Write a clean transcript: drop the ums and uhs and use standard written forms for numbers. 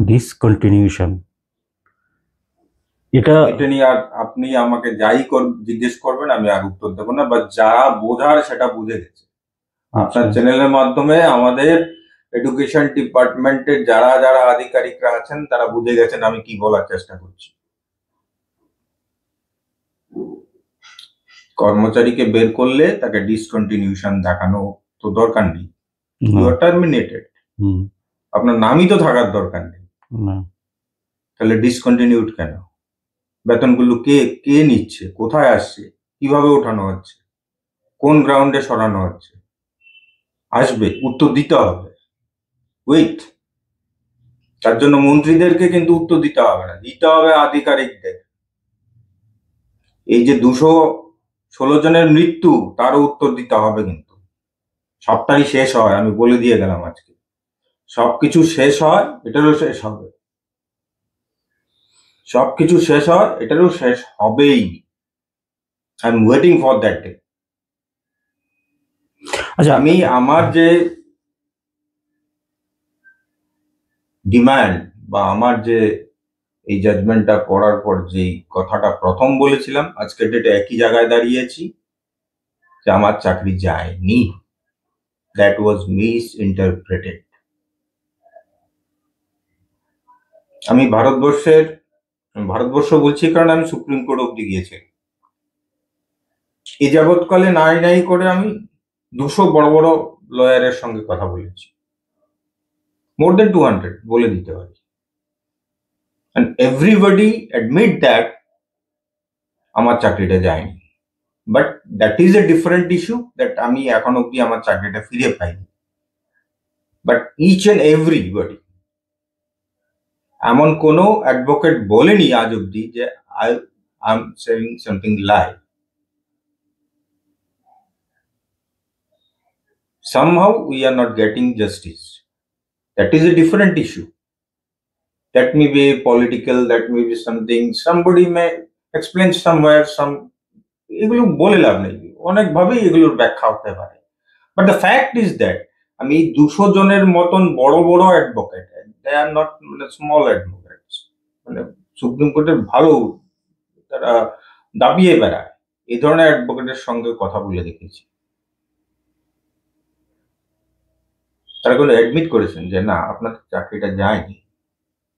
Discontinuation, এটা নিয়ে আর আপনি আমাকে জিজ্ঞেস করবেন, আমি আর উত্তর দেবো না, বা যারা বোঝার সেটা বুঝে গেছে। আপনার চ্যানেলের মাধ্যমে আমাদের এডুকেশন ডিপার্টমেন্টের যারা যারা আধিকারিকরা আছেন তারা বুঝে গেছেন আমি কি বলার চেষ্টা করছি। কর্মচারীকে বের করলে তাকে ডিসকন্টিনিউশন দেখানো তো দরকার নেই, ইউ আর টার্মিনেটেড, আপনার নামই তো থাকার দরকার নেই, তাহলে ডিসকন্টিনিউড কেন? বেতনগুলো কে কে নিচ্ছে, কোথায় আসছে, কিভাবে ওঠানো হচ্ছে, কোন গ্রাউন্ডে সরানো হচ্ছে, আসবে, উত্তর দিতে হবে। ওয়েট, তার জন্য মন্ত্রীদেরকে কিন্তু উত্তর দিতে হবে না, দিতে হবে আধিকারিকদের। এই যে 216 জনের মৃত্যু, তারও উত্তর দিতে হবে। কিন্তু সবটাই শেষ হয়, আমি বলে দিয়ে গেলাম আজকে, সবকিছু শেষ হয়, এটারও শেষ হবে, সবকিছু শেষ হয়, এটারও শেষ হবেই। I am waiting for that day. আচ্ছা, আমি আমার যে ডিমান্ড বা আমার যে এই জাজমেন্টটা করার পর যে কথাটা প্রথম বলেছিলাম, আজকের ডেটে একই জায়গায় দাঁড়িয়েছি যে আমার চাকরি যায়নি, দ্যাট ওয়াজ মিস ইন্টারপ্রেটেড। আমি ভারতবর্ষ বলছি কারণ আমি সুপ্রিম কোর্ট অব্দি গিয়েছি। এই যাবৎকালে নাই নাই করে আমি 200 বড় বড় লয়ারের সঙ্গে কথা বলেছি, মোর দেন 200 বলে দিতে পারি, and everybody admit that আমার চাকরিটা যায়নি। But that is a different issue, that আমি এখন অব্দি আমার চাকরিটা ফিরে পাইনি। বাট ইচ এন্ড এভরিবডি, এমন কোনো অ্যাডভোকেট বলেনি আজ অব্দি যে I am saying something lie. Somehow we are not getting justice. That is a different issue. That may be political, that may be something, somebody may explain somewhere, এগুলো বলে লাভ নেই, অনেকভাবেই এগুলোর ব্যাখ্যা হতে পারে। But the fact is that আমি 200 জনের মতন বড় বড় advocate, they are not small advocates, supreme কোর্টের ভালো তারা দাবিয়ে বেড়ায়, এই ধরনের অ্যাডভোকেটের সঙ্গে কথা বলে দেখেছি, তারা কোনো অ্যাডমিট করেছেন যে না আপনার চাকরিটা যায়নি।